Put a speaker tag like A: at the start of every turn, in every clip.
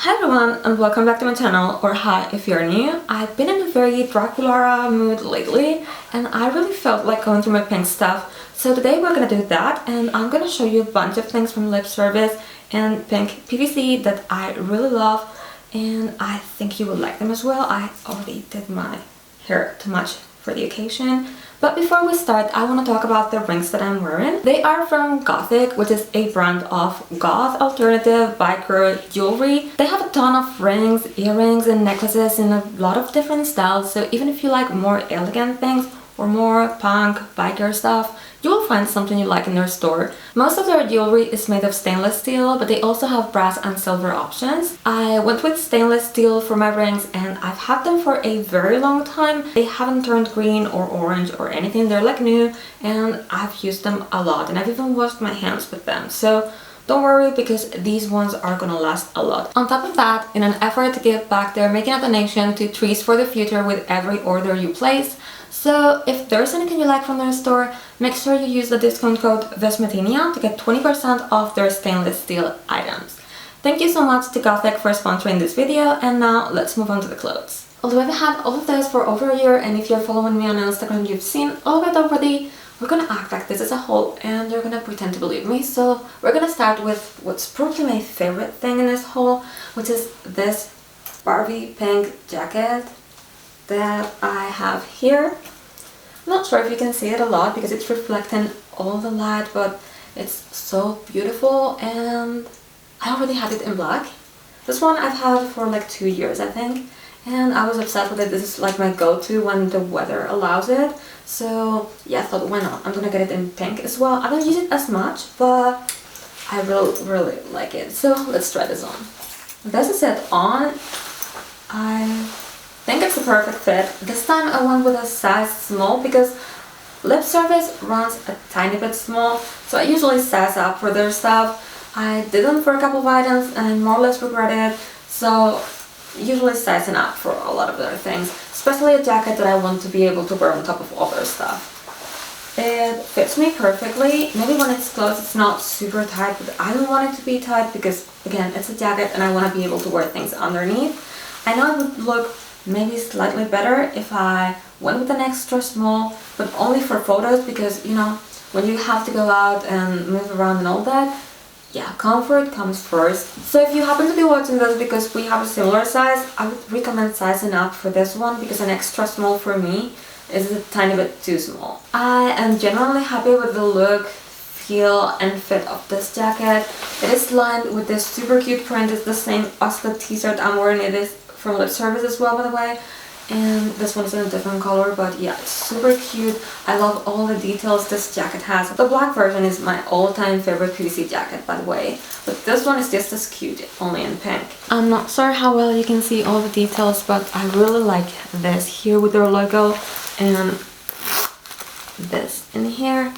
A: Hi everyone and welcome back to my channel, or hi if you're new. I've been in a very Draculaura mood lately and I really felt like going through my pink stuff. So today we're gonna do that and I'm gonna show you a bunch of things from lip service and pink PVC that I really love and I think you will like them as well. I already did my hair to match for the occasion. But before we start, I want to talk about the rings that I'm wearing. They are from Gothic, which is a brand of goth alternative biker jewelry. They have a ton of rings, earrings and necklaces in a lot of different styles, so even if you like more elegant things or more punk biker stuff, you will find something you like in their store. Most of their jewelry is made of stainless steel, but they also have brass and silver options. I went with stainless steel for my rings and I've had them for a very long time. They haven't turned green or orange or anything. They're like new and I've used them a lot and I've even washed my hands with them. So don't worry because these ones are gonna last a lot. On top of that, in an effort to give back, they're making a donation to Trees for the Future with every order you place. So if there's anything you like from their store, make sure you use the discount code Vesmedinia to get 20% off their stainless steel items. Thank you so much to Gothic for sponsoring this video, and now let's move on to the clothes. Although I've had all of this for over a year, and if you're following me on Instagram you've seen all of it already, we're gonna act like this is a haul and you're gonna pretend to believe me. So we're gonna start with what's probably my favorite thing in this haul, which is this Barbie pink jacket that I have here. I'm not sure if you can see it a lot because it's reflecting all the light, but it's so beautiful and I already had it in black. This one I've had for like 2 years I think, and I was obsessed with it. This is like my go-to when the weather allows it. So yeah, I thought why not? I'm gonna get it in pink as well. I don't use it as much, but I really like it. So let's try this on. This is it on. I think it's a perfect fit. This time I went with a size small because lip service runs a tiny bit small, so I usually size up for their stuff. I didn't for a couple of items and I more or less regret it, so usually sizing up for a lot of other things, especially a jacket that I want to be able to wear on top of other stuff. It fits me perfectly. Maybe when it's closed it's not super tight, but I don't want it to be tight because again it's a jacket and I want to be able to wear things underneath. I know it would look maybe slightly better if I went with an extra small, but only for photos because, you know, when you have to go out and move around and all that, yeah, comfort comes first. So if you happen to be watching this because we have a similar size, I would recommend sizing up for this one because an extra small for me is a tiny bit too small. I am genuinely happy with the look, feel and fit of this jacket. It is lined with this super cute print. It's the same as the t-shirt I'm wearing. It is from lip service as well, by the way, and this one is in a different color, but yeah, it's super cute. I love all the details this jacket has. The black version is my all-time favorite PVC jacket, by the way, but this one is just as cute, only in pink. I'm not sure how well you can see all the details, but I really like this here with their logo and this in here.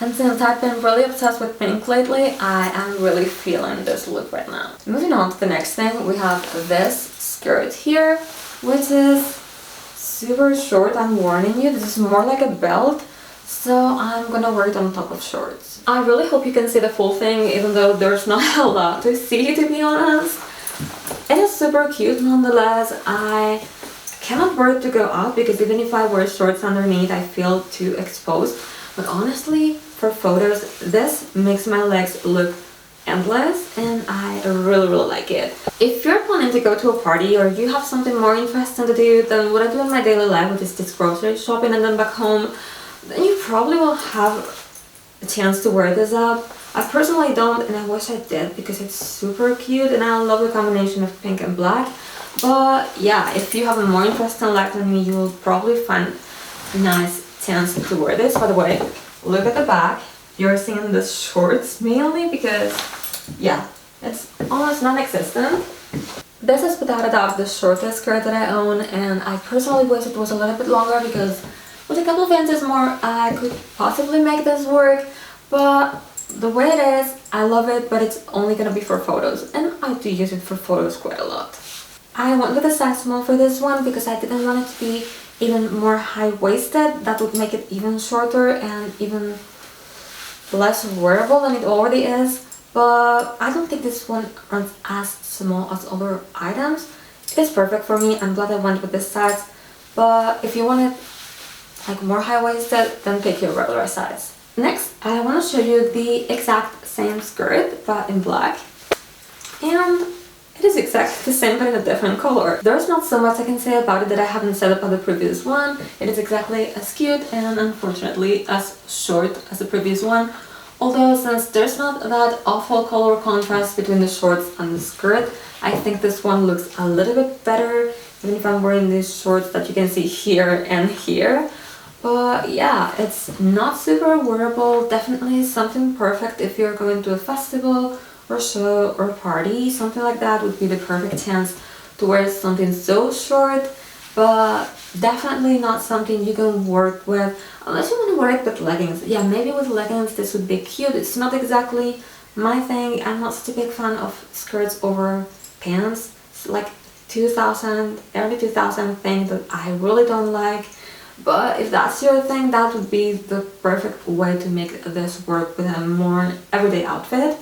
A: And since I've been really obsessed with pink lately, I am really feeling this look right now. Moving on to the next thing, we have this skirt here, which is super short. I'm warning you, this is more like a belt, so I'm gonna wear it on top of shorts. I really hope you can see the full thing, even though there's not a lot to see, to be honest. It is super cute nonetheless. I cannot wear it to go out because even if I wear shorts underneath I feel too exposed, but honestly for photos this makes my legs look endless and I really like it. If you're planning to go to a party or you have something more interesting to do than what I do in my daily life, which is just grocery shopping and then back home, then you probably will have a chance to wear this out. I personally don't and I wish I did because it's super cute and I love the combination of pink and black. But yeah, if you have a more interesting life than me, you will probably find a nice chance to wear this. By the way, look at the back. You're seeing the shorts mainly because yeah, it's almost non-existent. This is without a doubt the shortest skirt that I own and I personally wish it was a little bit longer because with a couple of inches more I could possibly make this work, but the way it is, I love it, but it's only gonna be for photos and I do use it for photos quite a lot. I went with a size small for this one because I didn't want it to be even more high-waisted. That would make it even shorter and even less wearable than it already is. but I don't think this one runs as small as other items. It's perfect for me. I'm glad I went with this size, but if you want it like more high-waisted, then pick your regular size. Next, I want to show you the exact same skirt but in black, and it is exactly the same but in a different color. There's not so much I can say about it that I haven't said about the previous one. It is exactly as cute and unfortunately as short as the previous one. Although since there's not that awful color contrast between the shorts and the skirt, I think this one looks a little bit better, even if I'm wearing these shorts that you can see here and here. But yeah, it's not super wearable, definitely something perfect if you're going to a festival or show or party. Something like that would be the perfect chance to wear something so short, but definitely not something you can work with unless you want to wear it with leggings. Yeah, maybe with leggings this would be cute. It's not exactly my thing. I'm not such a big fan of skirts over pants. It's like 2000, early 2000 thing that I really don't like. But if that's your thing, that would be the perfect way to make this work with a more everyday outfit.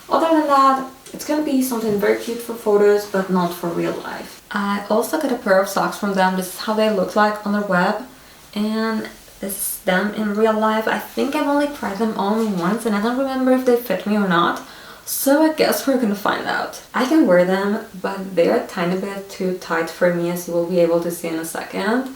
A: Other than that, it's gonna be something very cute for photos, but not for real life. I also got a pair of socks from them. This is how they look like on their web, and this is them in real life. I think I've only tried them on once, and I don't remember if they fit me or not. So I guess we're gonna find out. I can wear them, but they're a tiny bit too tight for me, as you will be able to see in a second.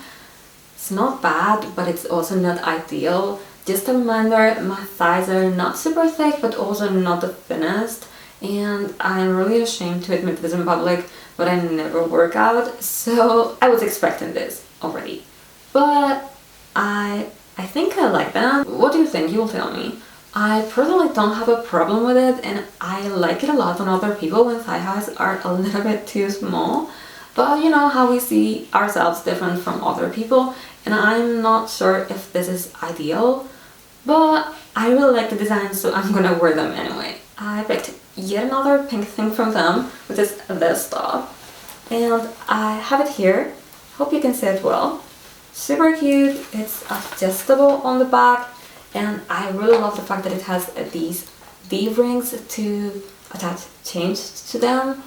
A: It's not bad, but it's also not ideal. Just a reminder, my thighs are not super thick, but also not the thinnest. And I'm really ashamed to admit this in public, but I never work out, so I was expecting this already. But I think I like them. What do you think? You will tell me. I personally don't have a problem with it, and I like it a lot on other people when thigh highs are a little bit too small. But you know how we see ourselves different from other people, and I'm not sure if this is ideal, but I really like the design, so I'm gonna wear them anyway. I picked yet another pink thing from them, which is this top, and I have it here. Hope you can see it well. Super cute. It's adjustable on the back, and I really love the fact that it has these D-rings to attach chains to them.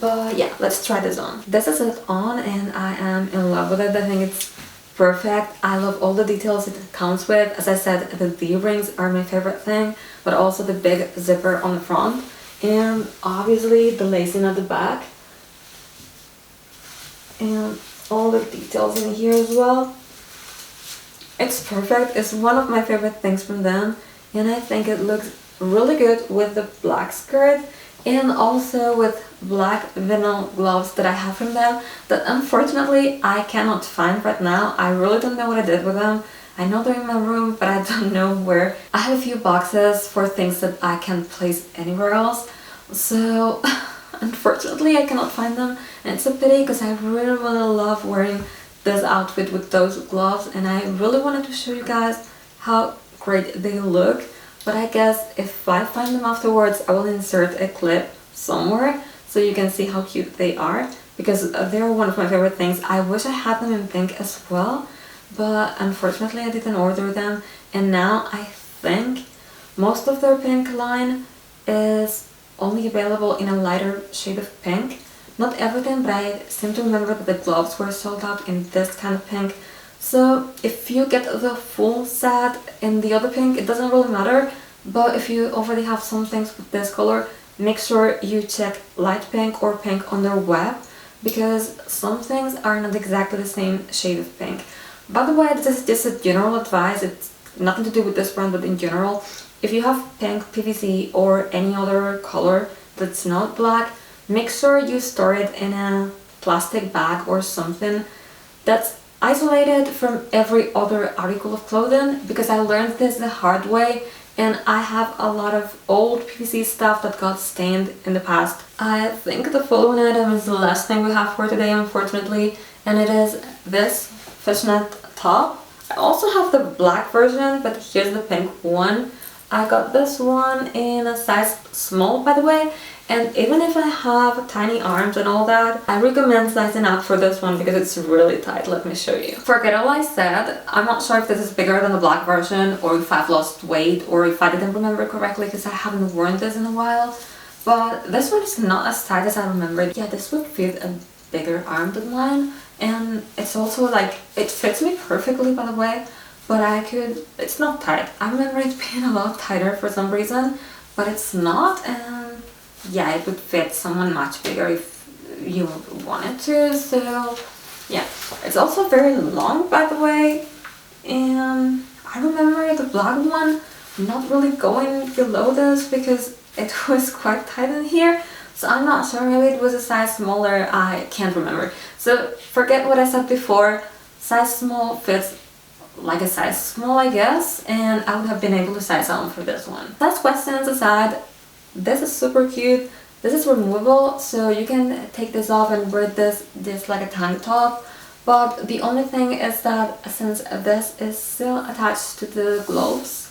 A: But yeah, let's try this on. This is it on, and I am in love with it. I think it's perfect. I love all the details it comes with. As I said, the D-rings are my favorite thing, but also the big zipper on the front, and obviously the lacing at the back, and all the details in here as well. It's perfect. It's one of my favorite things from them, and I think it looks really good with the black skirt and also with black vinyl gloves that I have from them that unfortunately I cannot find right now. I really don't know what I did with them. I know they're in my room, but I don't know where. I have a few boxes for things that I can't place anywhere else, so unfortunately I cannot find them, and it's a pity because I really love wearing this outfit with those gloves, and I really wanted to show you guys how great they look. But I guess if I find them afterwards, I will insert a clip somewhere so you can see how cute they are, because they're one of my favorite things. I wish I had them in pink as well, but unfortunately I didn't order them, and now I think most of their pink line is only available in a lighter shade of pink. Not everything, but I seem to remember that the gloves were sold out in this kind of pink. So if you get the full set in the other pink, it doesn't really matter, but if you already have some things with this color, make sure you check light pink or pink on their web, because some things are not exactly the same shade of pink. By the way, this is just a general advice. It's nothing to do with this brand, but in general, if you have pink PVC or any other color that's not black, make sure you store it in a plastic bag or something that's isolated from every other article of clothing, because I learned this the hard way, and I have a lot of old PVC stuff that got stained in the past. I think the following item is the last thing we have for today, unfortunately, and it is this fishnet top. I also have the black version, but here's the pink one. I got this one in a size small, by the way, And even if I have tiny arms and all that, I recommend sizing up for this one because it's really tight. Let me show you. Forget all I said. I'm not sure if this is bigger than the black version or if I've lost weight or if I didn't remember correctly because I haven't worn this in a while. But this one is not as tight as I remembered. Yeah, this would fit a bigger arm than mine. And it's also like, it fits me perfectly by the way. But it's not tight. I remember it being a lot tighter for some reason. But it's not, and yeah, it would fit someone much bigger if you wanted to, so yeah. It's also very long, by the way, and I remember the black one not really going below this because it was quite tight in here, so I'm not sure, maybe it was a size smaller, I can't remember. So forget what I said before, size small fits like a size small, I guess, and I would have been able to size on for this one. Size questions aside, this is super cute. This is removable, so you can take this off and wear this like a tank top. But the only thing is that since this is still attached to the gloves,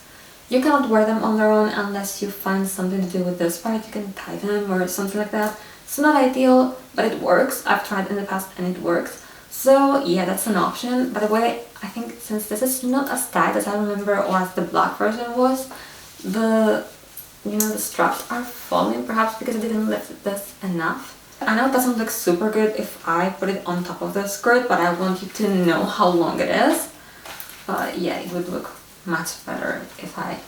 A: you cannot wear them on their own unless you find something to do with this part. You can tie them or something like that. It's not ideal, but it works. I've tried in the past and it works. So yeah, that's an option. By the way, I think since this is not as tight as I remember or as the black version was, the straps are falling, perhaps because I didn't lift this enough. I know it doesn't look super good if I put it on top of the skirt, but I want you to know how long it is. Yeah, it would look much better if I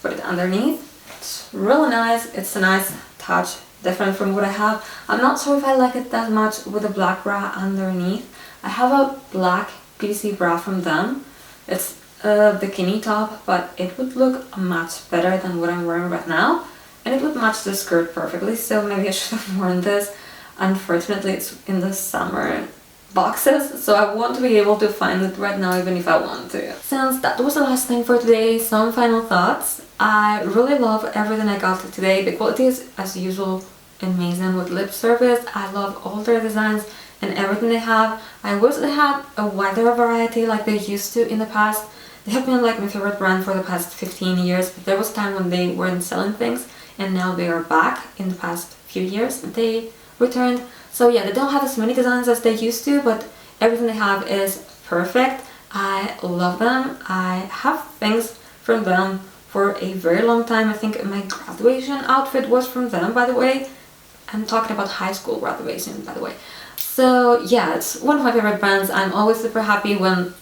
A: put it underneath. It's really nice. It's a nice touch, different from what I have. I'm not sure if I like it that much with a black bra underneath. I have a black PVC bra from them. It's a bikini top, but it would look much better than what I'm wearing right now, and it would match the skirt perfectly, so maybe I should have worn this. Unfortunately, it's in the summer boxes, so I won't be able to find it right now even if I want to. Since that was the last thing for today, some final thoughts. I really love everything I got today. The quality is, as usual, amazing with lip service. I love all their designs and everything they have. I wish they had a wider variety like they used to in the past. They have been like my favorite brand for the past 15 years, but there was a time when they weren't selling things, and now they are back in the past few years. They returned. So yeah, they don't have as many designs as they used to, but everything they have is perfect. I love them. I have things from them for a very long time. I think my graduation outfit was from them, by the way. I'm talking about high school graduation, by the way. So yeah, it's one of my favorite brands. I'm always super happy when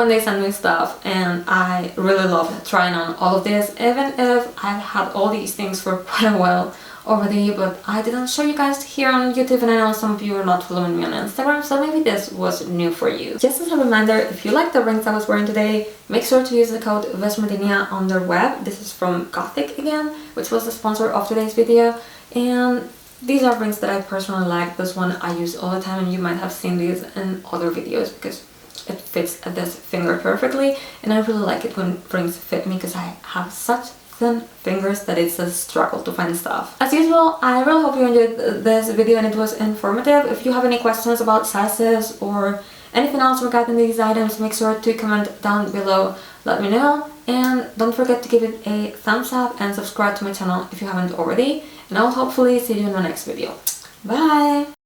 A: they send me stuff, and I really love trying on all of this, even if I've had all these things for quite a while already, but I didn't show you guys here on YouTube, and I know some of you are not following me on Instagram, so maybe this was new for you. Just as a reminder, if you like the rings I was wearing today, make sure to use the code Vesmedinia on their web. This is from Gothic again, which was the sponsor of today's video, and these are rings that I personally like. This one I use all the time, and you might have seen these in other videos because it fits this finger perfectly, and I really like it when rings fit me because I have such thin fingers that it's a struggle to find stuff. As usual, I really hope you enjoyed this video and it was informative. If you have any questions about sizes or anything else regarding these items, make sure to comment down below, let me know, and don't forget to give it a thumbs up and subscribe to my channel if you haven't already, and I'll hopefully see you in the next video. Bye!